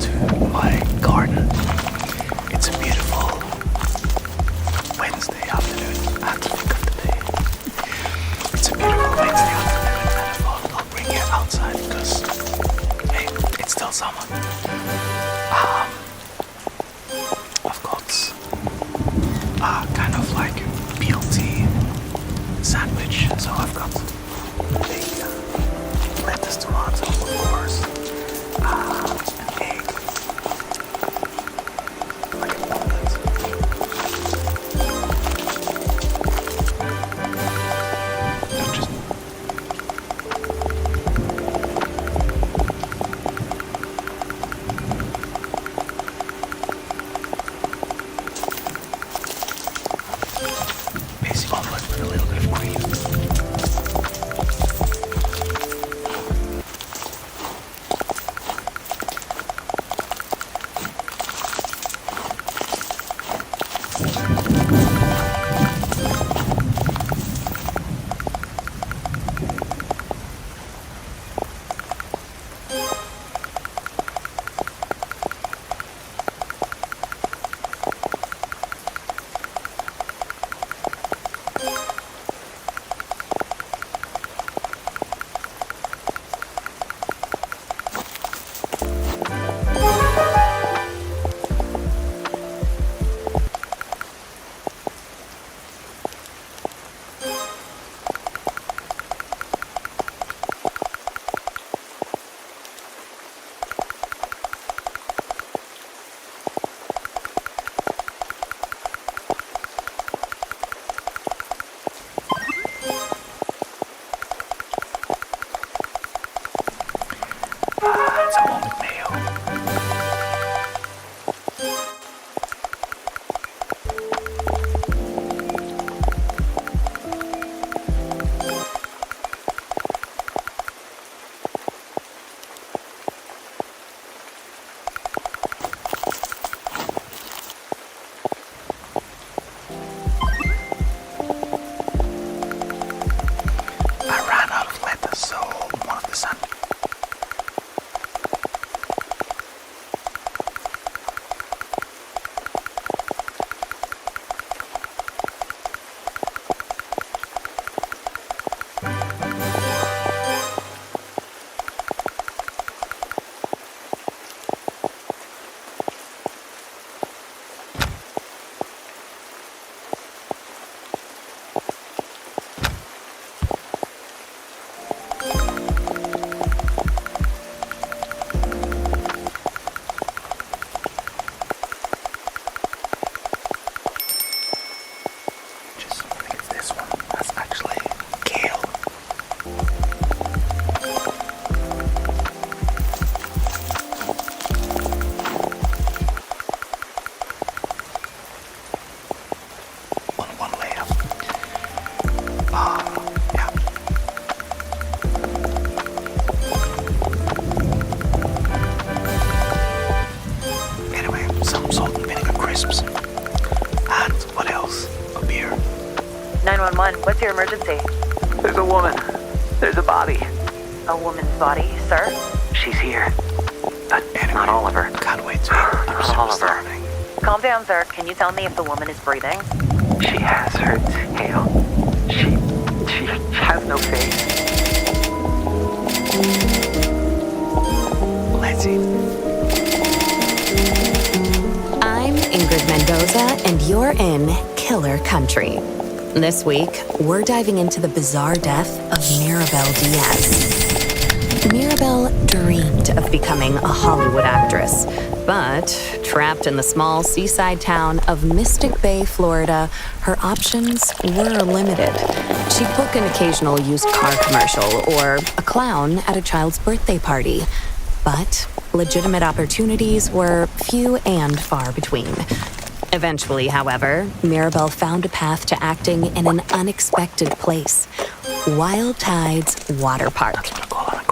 to my garden. It's a beautiful Wednesday afternoon. I have to think of the day. It's a beautiful Wednesday afternoon, and I thought I'll bring you outside because, hey, it's still summer. I've got kind of like BLT sandwich, so I've got a lettuce, tomato, of course, an egg, like an omelette. And just basic omelette with a little bit of cream. It's a moment, Neal. I ran out of lettuce, so one of the sandwiches. Just think it's this one. That's actually kale. One layer. Yeah. Anyway, some salt and vinegar crisps. And what else? A beer. 911, what's your emergency? There's a woman. There's a body. A woman's body, sir? She's here. Anyway, Not all of her. Can't wait to eat. I'm Not super all of her. starving. Calm down, sir. Can you tell me if the woman is breathing? She has her tail. She has no face. Let's eat. I'm Ingrid Mendoza, and you're in Killer Country. This week, we're diving into the bizarre death of Mirabel Diaz. Mirabel dreamed of becoming a Hollywood actress, but trapped in the small seaside town of Mystic Bay, Florida, her options were limited. She'd book an occasional used car commercial or a clown at a child's birthday party. But legitimate opportunities were few and far between. Eventually, however, Mirabel found a path to acting in an unexpected place, Wild Tides Water Park.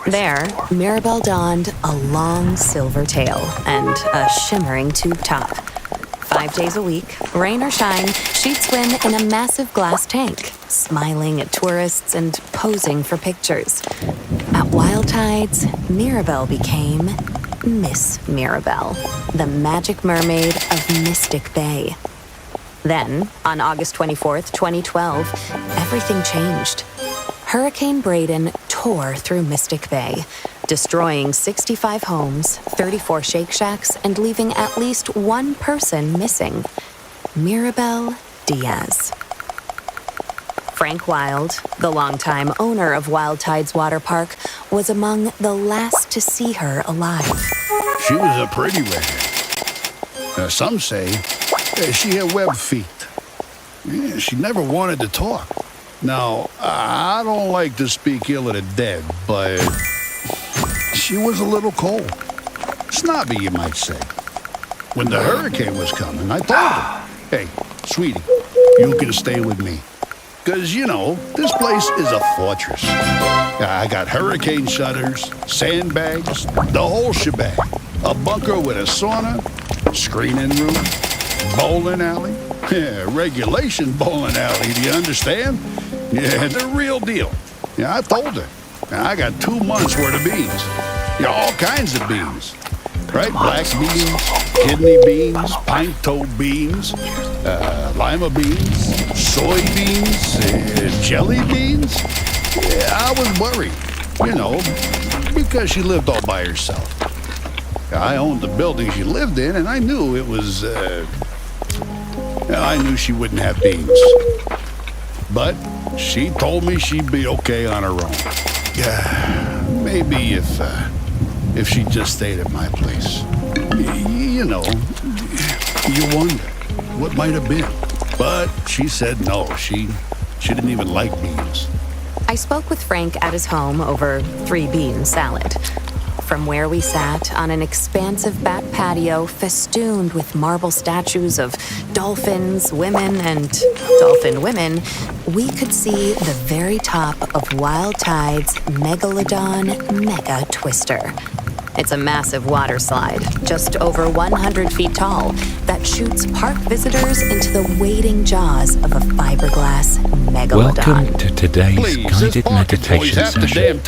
There, Mirabel donned a long silver tail and a shimmering tube top. 5 days a week, rain or shine, she'd swim in a massive glass tank, smiling at tourists and posing for pictures. At Wild Tides, Mirabel became Miss Mirabelle, the magic mermaid of Mystic Bay. Then, on August 24th, 2012, everything changed. Hurricane Braden tore through Mystic Bay, destroying 65 homes, 34 Shake Shacks, and leaving at least one person missing: Mirabelle Diaz. Frank Wild, the longtime owner of Wild Tides Water Park, was among the last to see her alive. She was a pretty redhead. Some say she had web feet. Yeah, she never wanted to talk. Now, I don't like to speak ill of the dead, but she was a little cold. Snobby, you might say. When the hurricane was coming, I told her, hey, sweetie, you can stay with me. Because, you know, this place is a fortress. I got hurricane shutters, sandbags, the whole shebang. A bunker with a sauna, screening room, bowling alley. Yeah, regulation bowling alley, do you understand? Yeah, the real deal. Yeah, I told her. I got 2 months worth of beans. Yeah, all kinds of beans. Right? Black beans, kidney beans, pine-toe beans, lima beans, soybeans, jelly beans. Yeah, I was worried, you know, because she lived all by herself. I owned the building she lived in, and I knew it was, I knew she wouldn't have beans. But she told me she'd be okay on her own. Yeah, maybe if she just stayed at my place. You know, you wonder what might have been. But she said no, she didn't even like beans. I spoke with Frank at his home over 3-bean salad. From where we sat on an expansive back patio festooned with marble statues of dolphins, women, and dolphin women, we could see the very top of Wild Tide's Megalodon Mega Twister. It's a massive water slide, just over 100 feet tall, that shoots park visitors into the waiting jaws of a fiberglass megalodon. Welcome to today's guided meditation session.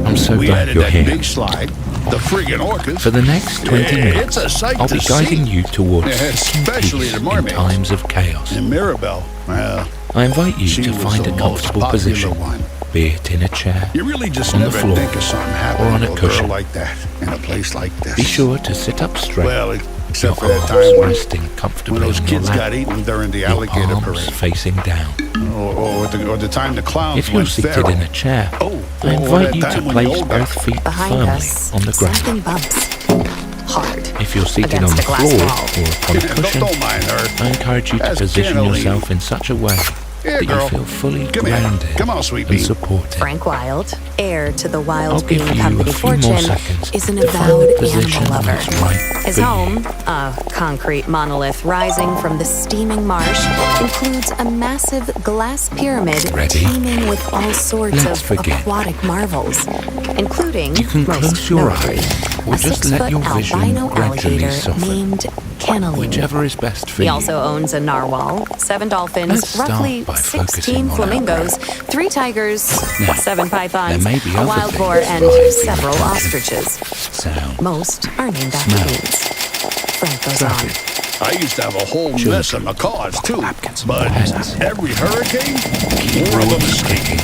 I'm so glad you're here. Big slide, the friggin' orcas. For the next 20 minutes, I'll be guiding you towards especially peace the in mermaids. times of chaos. And Mirabelle, well, I invite you she to was find the a most comfortable popular position, one. be it in a chair, You really just on the never floor, think of something or happening on a to a cushion. girl like that in a place like this. Be sure to sit up straight, Well, your except for that arms time resting when comfortably those on your kids lap, got eaten during the your alligator palms parade. facing down. Or the time the clowns If you're went seated feral. in a chair, Oh, I or invite that you time to when the place old guy- both feet Behind firmly us, on the ground. something bumps. Hard. If you're seated against on the a glass floor wall. or upon a cushion, Don't mind her. I encourage you to That's position generally- yourself in such a way Here, that girl. you feel fully Come here. grounded Come on, sweet and pea. supported. Frank Wild, heir to the I'll Wild give Bean you Company a few more fortune, seconds is an to find avowed the position animal lover. that's right His for you. home, a concrete monolith rising from the steaming marsh, includes a massive glass pyramid Ready? teeming with all sorts Let's of begin. aquatic marvels, including, You can most close your notably, eyes or a just let 6-foot your vision albino gradually alligator soften. named Kenneling. Whichever is best for He you. also owns a narwhal, 7 dolphins, Let's start roughly by 16 focusing on flamingos, 3 tigers, Now, 7 pythons, there may be a other wild things boar, and driving several your ostriches. Sound. Most are named after Smell. beans. Frank goes on. Traffic. I used to have a whole Children. mess of macaws, too. Napkins. But Pets. every hurricane, more of them Keyboard escape. squeaking.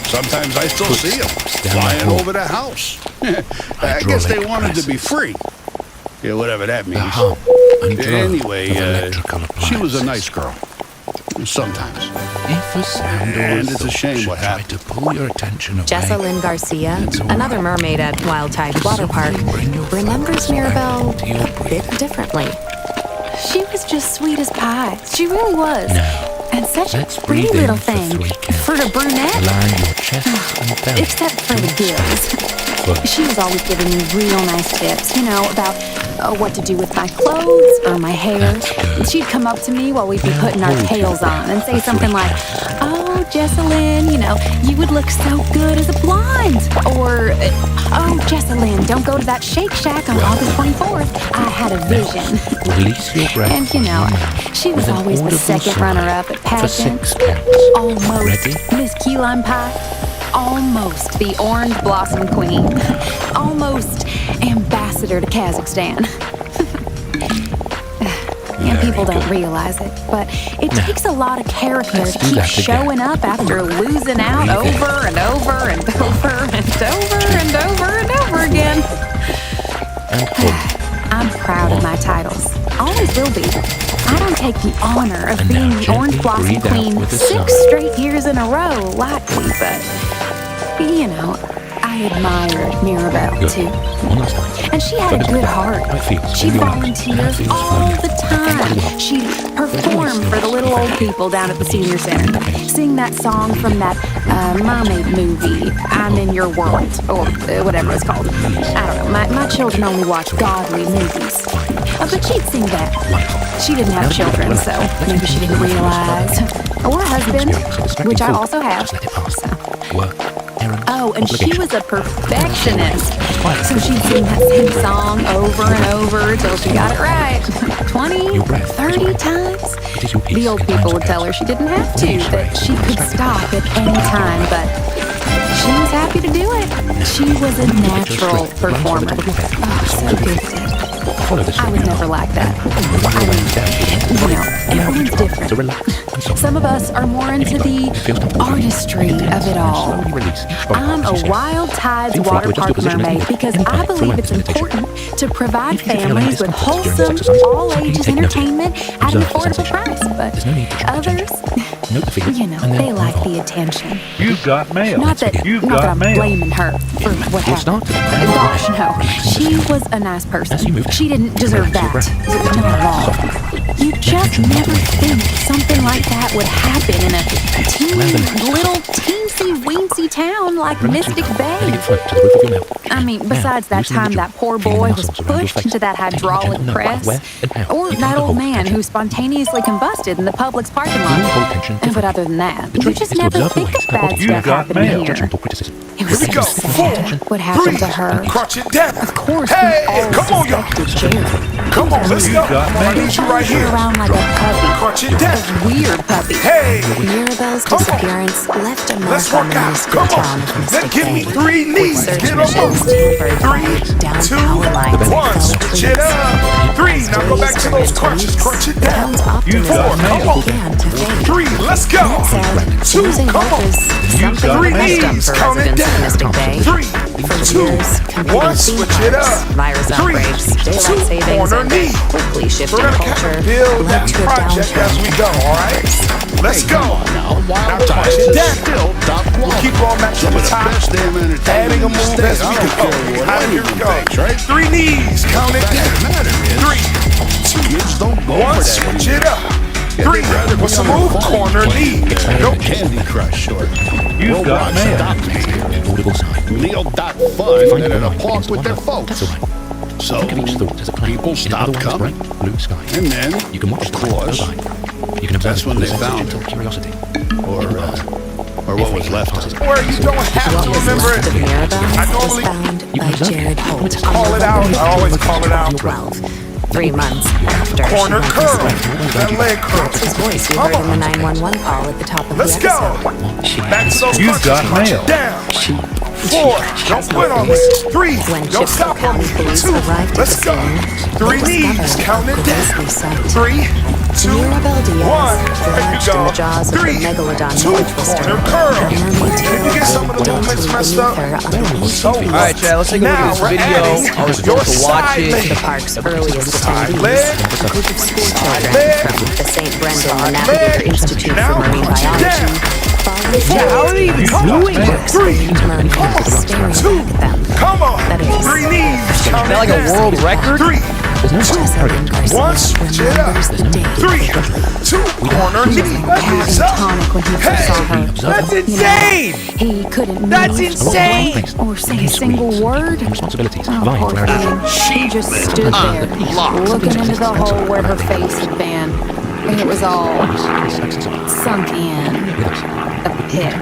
Sometimes I still see them Footsteps down the flying hall. over the house. I guess they Hydraulic wanted to be presses. free. Yeah, whatever that The means. hum and drone Anyway, of electrical she was a appliances. nice girl. Sometimes. If a sound or And a it's a thought shame should what try happened. to pull your attention away, Jessalyn Garcia, It's all right. another mermaid at Wild Tide Water Park, simply bring your remembers focus back Mirabelle to your a breathing. bit differently. She was just sweet as pie. She really was. Now, And such a let's pretty breathe in little for thing. 3 counts. For a brunette, Allow your chest and belly except for the gills. close. She was always giving me real nice tips, about what to do with my clothes or my hair. That's good. She'd come up to me while we'd be Now putting our hold your tails on breath and say for something 3 like, counts. "Oh, Jessalyn, you would look so good as a blonde." Or, "Oh, Jessalyn, don't go to that Shake Shack on August 24th. I had a vision." Release your breath. And from your mouth she was with an always the audible second sigh runner-up at for pageant. 6 counts. Almost Ready? Miss Key Lime Pie. Almost the Orange Blossom Queen. Almost Ambassador ambassador to Kazakhstan. And people don't realize it, but it takes a lot of character to keep showing up after losing out over and over and over and over and over and over again. I'm proud of my titles. Always will be. I don't take the honor of being the Orange Blossom Queen 6 straight years in a row lightly, but, you know, I admired Mirabelle, too. And she had a good heart. She'd volunteer all the time. She'd perform for the little old people down at the senior center. Sing that song from that mermaid movie, I'm in Your World, or whatever it's called. I don't know. My children only watch godly movies. But she'd sing that. She didn't have children, so maybe she didn't realize. Or a husband, which I also have. So. Oh, and she was a perfectionist. So she'd sing that same song over and over till she got it right. 20, 30 times. The old people would tell her she didn't have to, that she could stop at any time, but she was happy to do it. She was a natural performer. Oh, so gifted. I was never like that. I mean, everyone's different. Some of us are more into the artistry of it all. I'm a Wild Tides water park mermaid because I believe it's important to provide families with wholesome, all-ages entertainment at an affordable price. But others, you know, they like the attention. You've got mail. Not that I'm blaming her for what happened. Gosh, no. She was a nice person. She didn't deserve that. Not at all. You just never think something like that would happen in a little teensy-weensy town like Mystic Bay. I mean, besides that time that poor boy was pushed into that hydraulic press, or that old man who spontaneously combusted in the Publix parking lot. But other than that, you just never think of bad stuff happening here. It was so sad what happened to her. Crunch it down. Of course, hey, we all come on, y'all. suspected Jared. Come on, let's go. I need you right here. Around like a puppy. Crunch it down. A weird puppy. Hey, Mirabelle's disappearance left a mark let's on work the out. mystic Come town on. of Let's Mystic give me Bay. 3 knees. Search Get on missions move. tampered 3, down 2, power lines and 1. felled Switch trees. it up. 3. Now go back to those crunches. Crunch it The down. town's optimism Come on. began to fade. 3. Let's go. That said, 2. losing Come hope on. is something of 3 a custom knees. for Count it residents of down. Mystic Bay. 3, For 2, years, competing 1. theme Switch it parks, up. virus 3, outbreaks, 2, daylight savings, corner and knee. quickly We're shifting gonna culture build led that to a project as we go, all right? Let's go. Now, Now Wild crunch Tides it is down. still top We'll quality. keep going back to Some the of the top. best damn entertainment Adding a in the move state. as we I don't go. care what Out of here we anyone go. thinks, right? 3 knees. Count it Fact of the down. matter is, 3, kids don't go 1. for that Switch anymore. it up. Yeah, 3. they'd rather What's be the on move? their phone Corner playing, knee. Go Nope. Candy Crush or You've got Roblox mail. Stop Me. Neal.fun and at a park with their folks. So people stopped coming. And then, of course, that's when they found her. Or what was left of her. Where you don't have What to was remember left it. of Mirabelle I was normally found by Jared Holt call it out. I always call it out. 12, 3 months after Corner she went curl. missing. That leg curl. That's his voice you heard in the 911 call at the top of Let's the go. episode. Back to those You've punches. got Punch mail. it down. 4. Don't quit on me. 3. When Don't Chippewa stop on County me. police 2. arrived at Let's the go. scene, 3 they knees. discovered Count a it down. grisly sight. 3, 2, Mirabelle Diaz, 1. There you lodged in go. the jaws of the 3, megalodon 2. twister. Corner curl. Her mermaid If tail you get some of the daintily movements messed up, beneath her underneath so her feet. All right, Chad, let's take a look now at this we're video. adding I was your supposed to watch side it. leg. The park's earliest Side attendees, leg. a group of school children leg. from the St. Brendan Side Navigator leg. Institute Now for Marine punch it Biology, down. followed Yeah, how are they even doing this? 3, mermaids staring 2. back at them. Come on. That is 3 knees. Count Is that like it a down. world record? 3, Jocelyn Garcia 1. Switch it up. remembers the day 3, 2. Corner knee. Hands up. Catatonic when he first saw her. That's insane! He couldn't That's move insane! or blink or say a single word. Oh, poor thing. She just stood there, looking into the hole where her face had been. And it was all sunk in. A pit.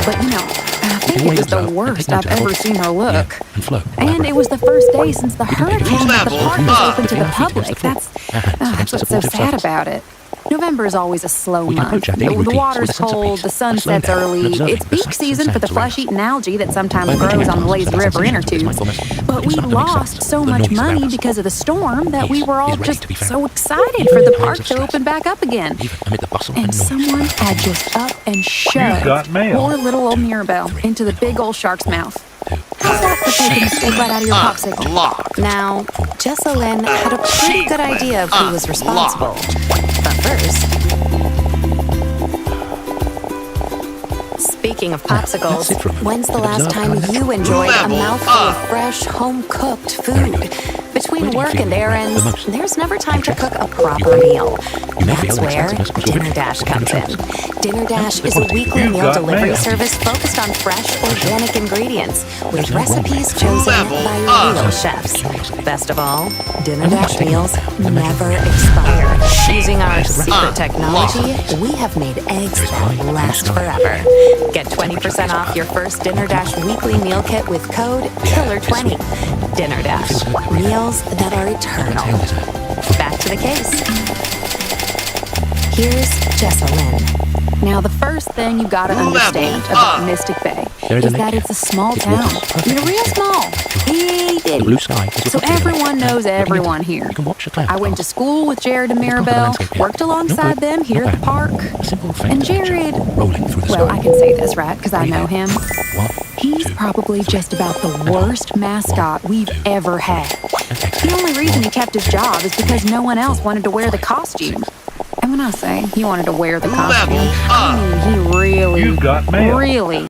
But, you know, I think it was the worst I've ever seen her look. And it was the first day since the hurricane that the park was open to the public. That's what's so sad about it. November is always a slow We can month. approach our daily The routines water's with a sense of cold, peace, the sun a slow sets down, early. and observing It's the peak sights and season for the sounds around flesh-eating algae that sometimes By approaching grows our on the tasks lazy with a river inner sensitivity tubes. to this mindfulness, But we can we start to make lost sense so of the much noises around money us. because of the storm that we Peace were all is ready just to be found, so excited even for in the times park of to stress. open back up again. Even amid the bustle And and noise. someone had just up and shoved got mail. poor little old Mirabelle into the big old shark's mouth. How's that for taking the steak right out of your popsicle? Now, Jessalyn had a pretty good idea of who was responsible. But first, speaking of popsicles, when's the last time you enjoyed a mouthful of fresh, home-cooked food? Between work and errands, there's never time to cook a proper meal. That's where Dinner Dash comes in. Dinner Dash is a weekly meal delivery service focused on fresh, organic ingredients with recipes chosen by real chefs. Best of all, Dinner Dash meals never expire. Using our secret technology, we have made eggs that last forever. Get 20% off your first Dinner Dash weekly meal kit with code KILLER20. Dinner Dash, meals that are eternal. Back to the case. Here's Jessalyn. Now, the first thing you gotta understand about Mystic Bay is that it's a small town. I mean, real small. Itty The blue bitty. sky is So reflected in the everyone red. knows everyone here. You can watch the clouds I went to pass. school with Jared and Look up at the Mirabelle, landscape here. worked alongside Not them good, here not at the bad. park. A simple faint And picture Jared, rolling through the well, sky. I can say this, right? Because I know him. 1, He's 2, probably 3, just about the and worst up. mascot 1, we've 2, ever had. and The exhale. only reason he 1, kept his 2, job is because 3, no one else 4, wanted to wear the 5, costume. 6. And when I say he wanted to wear the costume, I mean he really, You got mail. really